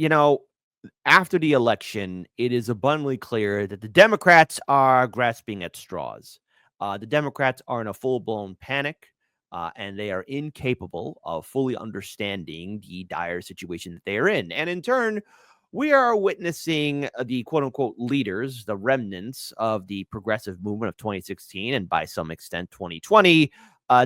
you know, after the election, it is abundantly clear that the Democrats are grasping at straws. The Democrats are in a full-blown panic, and they are incapable of fully understanding the dire situation that they are in. And in turn, we are witnessing the quote-unquote leaders, the remnants of the progressive movement of 2016 and by some extent 2020,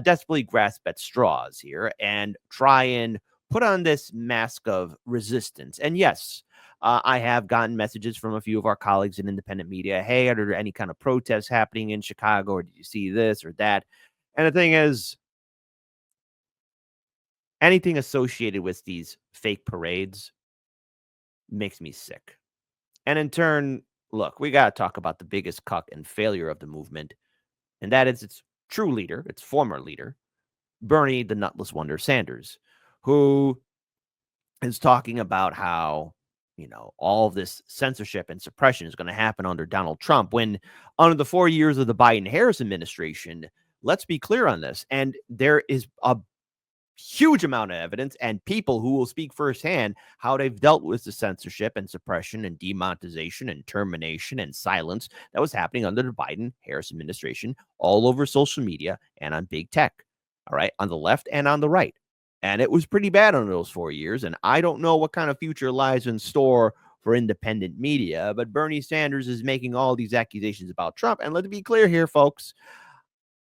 desperately grasp at straws here and try and put on this mask of resistance. And yes, I have gotten messages from a few of our colleagues in independent media. Hey, are there any kind of protests happening in Chicago, or did you see this or that? And the thing is, anything associated with these fake parades makes me sick. And in turn, look, we got to talk about the biggest cuck and failure of the movement, and that is its true leader, its former leader, Bernie the Nutless Wonder Sanders, who is talking about how, all this censorship and suppression is going to happen under Donald Trump when under the 4 years of the Biden-Harris administration, let's be clear on this. And there is a huge amount of evidence and people who will speak firsthand how they've dealt with the censorship and suppression and demonetization and termination and silence that was happening under the Biden-Harris administration all over social media and on big tech, all right, on the left and on the right. And it was pretty bad under those 4 years. And I don't know what kind of future lies in store for independent media, but Bernie Sanders is making all these accusations about Trump. And let's be clear here, folks.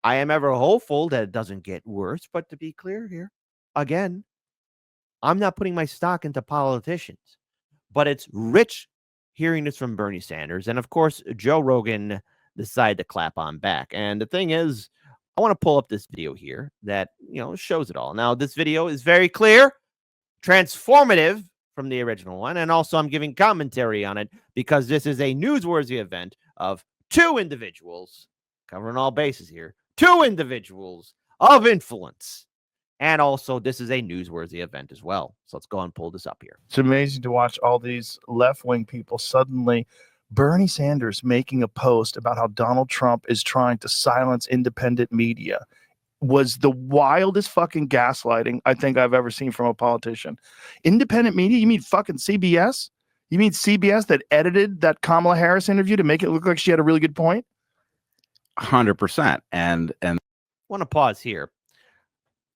I am ever hopeful that it doesn't get worse. But to be clear here, again, I'm not putting my stock into politicians. But it's rich hearing this from Bernie Sanders. And of course, Joe Rogan decided to clap on back. And the thing is, I want to pull up this video here that, shows it all. Now, this video is very clear, transformative from the original one. And also I'm giving commentary on it because this is a newsworthy event of two individuals covering all bases here, two individuals of influence. And also this is a newsworthy event as well. So let's go and pull this up here. It's amazing to watch all these left-wing people suddenly Bernie Sanders making a post about how Donald Trump is trying to silence independent media was the wildest fucking gaslighting I think I've ever seen from a politician. Independent media? You mean fucking CBS? You mean CBS that edited that Kamala Harris interview to make it look like she had a really good point? 100%. And I want to pause here.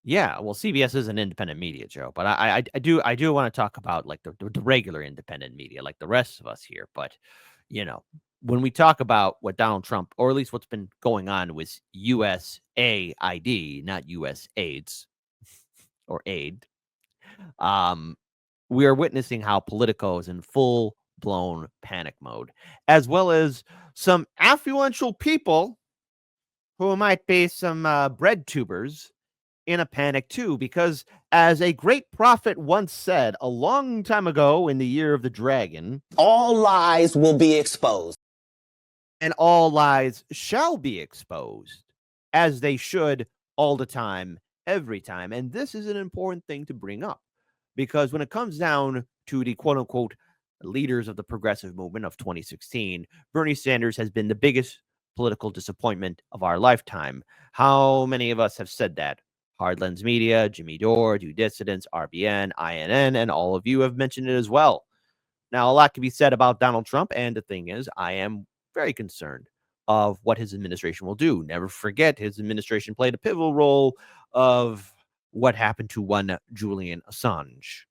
Yeah, well, CBS is an independent media, Joe, but I do want to talk about like the regular independent media, like the rest of us here. But when we talk about what Donald Trump, or at least what's been going on with USAID, not US AIDS or aid, we are witnessing how Politico is in full-blown panic mode, as well as some affluential people who might be some bread tubers in a panic too, because as a great prophet once said a long time ago in the year of the dragon, all lies will be exposed. And all lies shall be exposed, as they should all the time, every time. And this is an important thing to bring up, because when it comes down to the quote-unquote leaders of the progressive movement of 2016, Bernie Sanders has been the biggest political disappointment of our lifetime. How many of us have said that? Hardlens Media, Jimmy Dore, Due Dissidents, RBN, INN, and all of you have mentioned it as well. Now, a lot can be said about Donald Trump, and the thing is, I am very concerned of what his administration will do. Never forget, his administration played a pivotal role of what happened to one Julian Assange.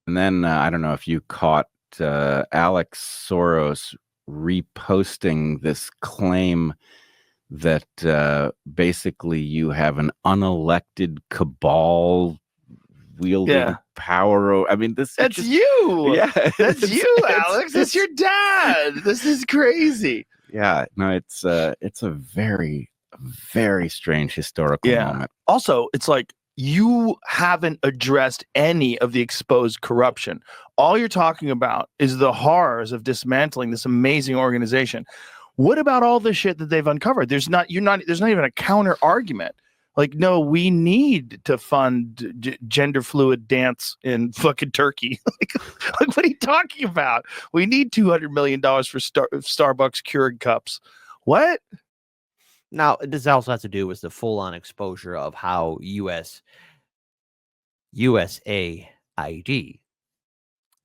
And then I don't know if you caught Alex Soros reposting this claim that basically you have an unelected cabal wielding power. I mean, that's you. Yeah, that's you, Alex. That's your dad. This is crazy. Yeah, no, it's a very, very strange historical moment. Also, it's like you haven't addressed any of the exposed corruption. All you're talking about is the horrors of dismantling this amazing organization. What about all the shit that they've uncovered? There's not even a counter argument. Like, no, we need to fund gender fluid dance in fucking Turkey. like, what are you talking about? We need $200 million for Starbucks Keurig cups. What? Now, this also has to do with the full-on exposure of how USAID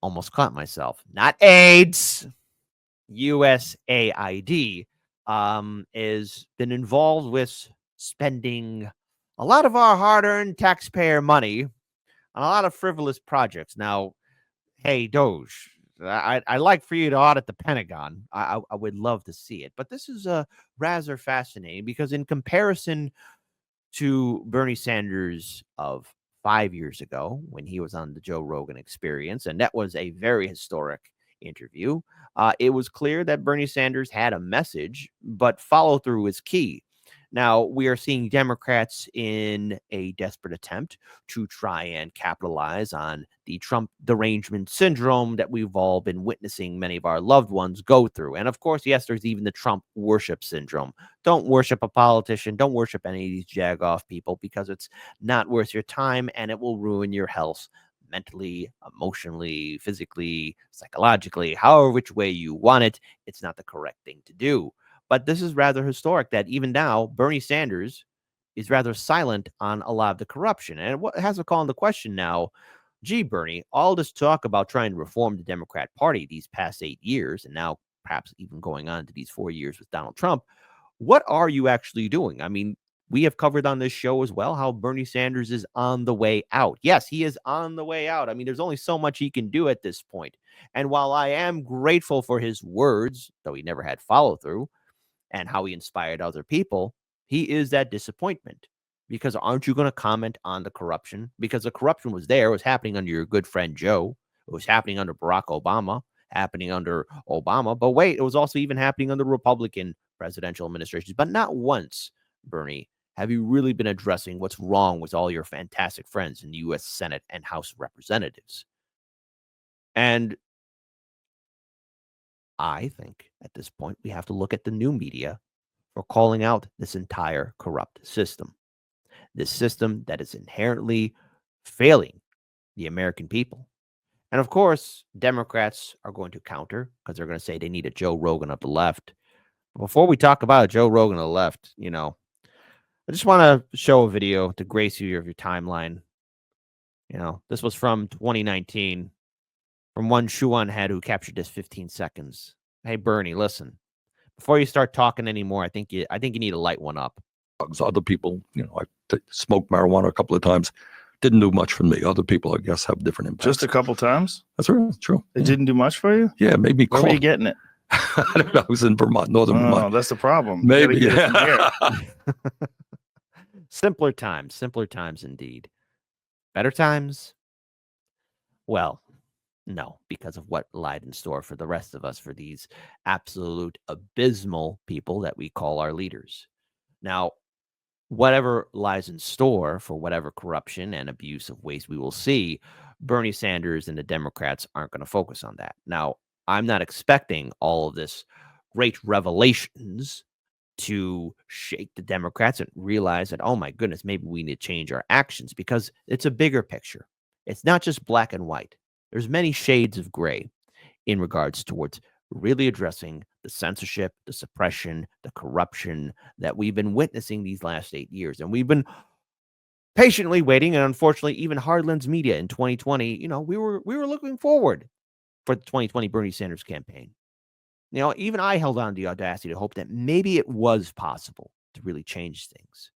almost caught myself. Not AIDS. USAID is been involved with spending a lot of our hard-earned taxpayer money on a lot of frivolous projects. Now, hey, Doge, I'd like for you to audit the Pentagon. I would love to see it. But this is rather fascinating because in comparison to Bernie Sanders of 5 years ago when he was on the Joe Rogan Experience, and that was a very historic interview, it was clear that Bernie Sanders had a message, but follow through is key. Now, we are seeing Democrats in a desperate attempt to try and capitalize on the Trump derangement syndrome that we've all been witnessing many of our loved ones go through. And of course, yes, there's even the Trump worship syndrome. Don't worship a politician. Don't worship any of these jagoff people because it's not worth your time and it will ruin your health mentally, emotionally, physically, psychologically, however which way you want it. It's not the correct thing to do. But this is rather historic that even now, Bernie Sanders is rather silent on a lot of the corruption. And what has to call into question now, gee, Bernie, all this talk about trying to reform the Democrat Party these past 8 years, and now perhaps even going on to these 4 years with Donald Trump, what are you actually doing? I mean, we have covered on this show as well how Bernie Sanders is on the way out. Yes, he is on the way out. I mean, there's only so much he can do at this point. And while I am grateful for his words, though he never had follow through, and how he inspired other people, he is that disappointment. Because aren't you going to comment on the corruption? Because the corruption was there, it was happening under your good friend Joe. It was happening under Barack Obama, happening under Obama. But wait, it was also even happening under Republican presidential administrations. But not once, Bernie, have you really been addressing what's wrong with all your fantastic friends in the U.S. Senate and House of Representatives. And I think at this point, we have to look at the new media for calling out this entire corrupt system. This system that is inherently failing the American people. And of course, Democrats are going to counter because they're going to say they need a Joe Rogan of the left. Before we talk about a Joe Rogan of the left, I just want to show a video to grace you of your timeline. This was from 2019 from one Shuan head who captured this 15 seconds. Hey, Bernie, listen. Before you start talking anymore, I think you need to light one up. Other people, I smoked marijuana a couple of times. Didn't do much for me. Other people, I guess, have different impacts. Just a couple times? That's right. That's true. It didn't do much for you? Yeah, maybe. Where were you getting it? I don't know. I was in Vermont, northern Vermont. Oh, that's the problem. Maybe. You gotta get it from here. Simpler times indeed. Better times? Well, no, because of what lied in store for the rest of us, for these absolute abysmal people that we call our leaders. Now, whatever lies in store for whatever corruption and abuse of waste we will see, Bernie Sanders and the Democrats aren't going to focus on that. Now, I'm not expecting all of this great revelations to shake the Democrats and realize that, oh my goodness, maybe we need to change our actions because it's a bigger picture. It's not just black and white. There's many shades of gray in regards towards really addressing the censorship, the suppression, the corruption that we've been witnessing these last 8 years. And we've been patiently waiting. And unfortunately, even Hardlands Media in 2020, we were looking forward for the 2020 Bernie Sanders campaign. Even I held on to the audacity to hope that maybe it was possible to really change things.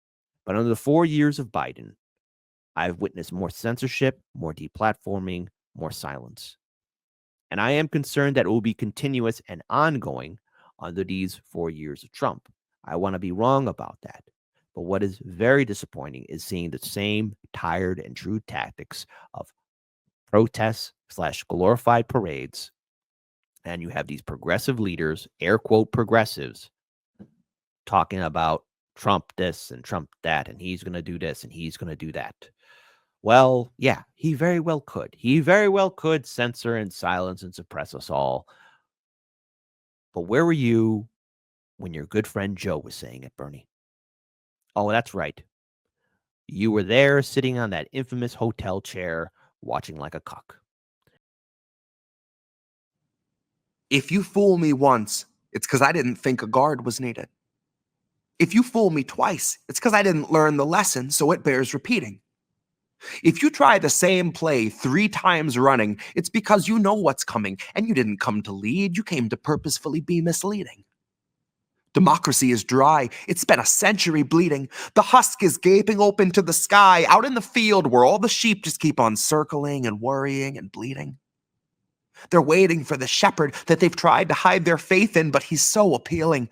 But under the 4 years of Biden, I've witnessed more censorship, more deplatforming, more silence. And I am concerned that it will be continuous and ongoing under these 4 years of Trump. I want to be wrong about that. But what is very disappointing is seeing the same tired and true tactics of protests / glorified parades. And you have these progressive leaders, air quote progressives, talking about Trump this and Trump that, and he's going to do this and he's going to do that. Well, yeah, he very well could. He very well could censor and silence and suppress us all. But where were you when your good friend Joe was saying it, Bernie? Oh, that's right. You were there sitting on that infamous hotel chair watching like a cock. If you fool me once, it's because I didn't think a guard was needed. If you fool me twice, it's because I didn't learn the lesson, so it bears repeating. If you try the same play 3 times running, it's because you know what's coming, and you didn't come to lead, you came to purposefully be misleading. Democracy is dry. It's been a century bleeding. The husk is gaping open to the sky, out in the field where all the sheep just keep on circling and worrying and bleeding. They're waiting for the shepherd that they've tried to hide their faith in, but he's so appealing.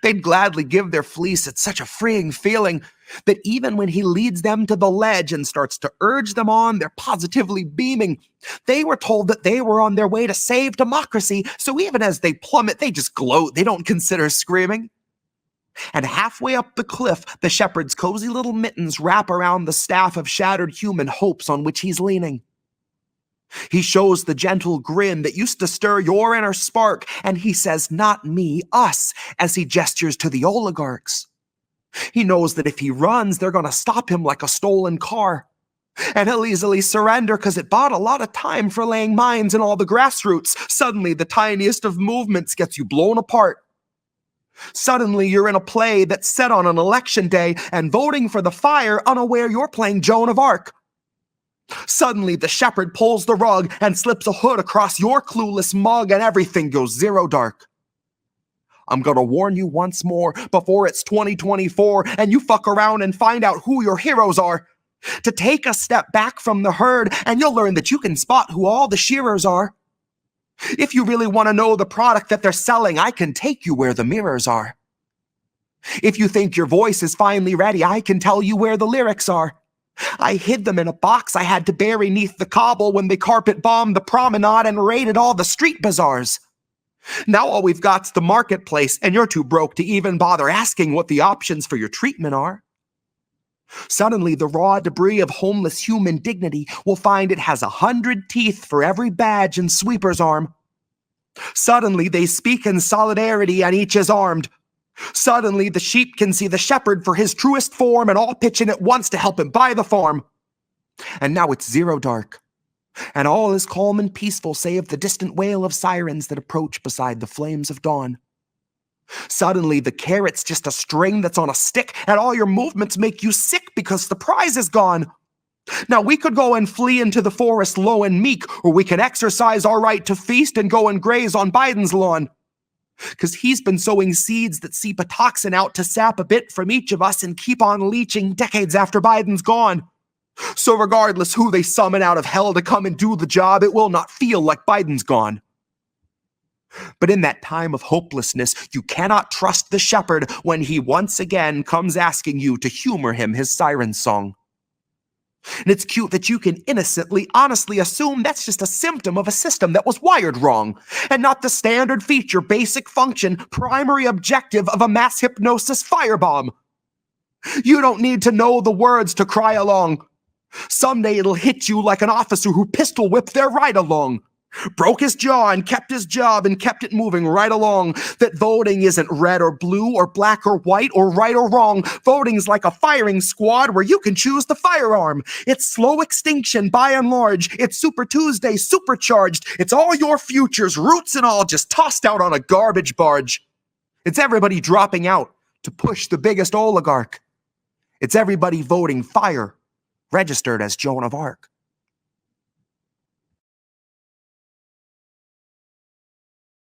They'd gladly give their fleece. It's such a freeing feeling that even when he leads them to the ledge and starts to urge them on, they're positively beaming. They were told that they were on their way to save democracy, so even as they plummet, they just gloat. They don't consider screaming. And halfway up the cliff, the shepherd's cozy little mittens wrap around the staff of shattered human hopes on which he's leaning. He shows the gentle grin that used to stir your inner spark, and he says, "Not me, us," as he gestures to the oligarchs. He knows that if he runs, they're going to stop him like a stolen car. And he'll easily surrender because it bought a lot of time for laying mines in all the grassroots. Suddenly, the tiniest of movements gets you blown apart. Suddenly, you're in a play that's set on an election day, and voting for the fire, unaware you're playing Joan of Arc. Suddenly, the shepherd pulls the rug and slips a hood across your clueless mug, and everything goes zero dark. I'm gonna warn you once more before it's 2024 and you fuck around and find out who your heroes are. To take a step back from the herd, and you'll learn that you can spot who all the shearers are. If you really want to know the product that they're selling, I can take you where the mirrors are. If you think your voice is finally ready, I can tell you where the lyrics are. I hid them in a box I had to bury neath the cobble when they carpet bombed the promenade and raided all the street bazaars. Now all we've got's the marketplace, and you're too broke to even bother asking what the options for your treatment are. Suddenly, the raw debris of homeless human dignity will find it has 100 teeth for every badge and sweeper's arm. Suddenly, they speak in solidarity and each is armed. Suddenly, the sheep can see the shepherd for his truest form and all pitch in at once to help him buy the farm. And now it's zero dark, and all is calm and peaceful save the distant wail of sirens that approach beside the flames of dawn. Suddenly, the carrot's just a string that's on a stick, and all your movements make you sick because the prize is gone. Now, we could go and flee into the forest low and meek, or we can exercise our right to feast and go and graze on Biden's lawn. Because he's been sowing seeds that seep a toxin out to sap a bit from each of us and keep on leaching decades after Biden's gone. So regardless who they summon out of hell to come and do the job, it will not feel like Biden's gone. But in that time of hopelessness, you cannot trust the shepherd when he once again comes asking you to humor him his siren song. And it's cute that you can innocently, honestly assume that's just a symptom of a system that was wired wrong, and not the standard feature, basic function, primary objective of a mass hypnosis firebomb. You don't need to know the words to cry along. Someday it'll hit you like an officer who pistol whipped their ride along. Broke his jaw and kept his job and kept it moving right along. That voting isn't red or blue or black or white or right or wrong. Voting's like a firing squad where you can choose the firearm. It's slow extinction by and large. It's Super Tuesday supercharged. It's all your futures, roots and all, just tossed out on a garbage barge. It's everybody dropping out to push the biggest oligarch. It's everybody voting fire, registered as Joan of Arc.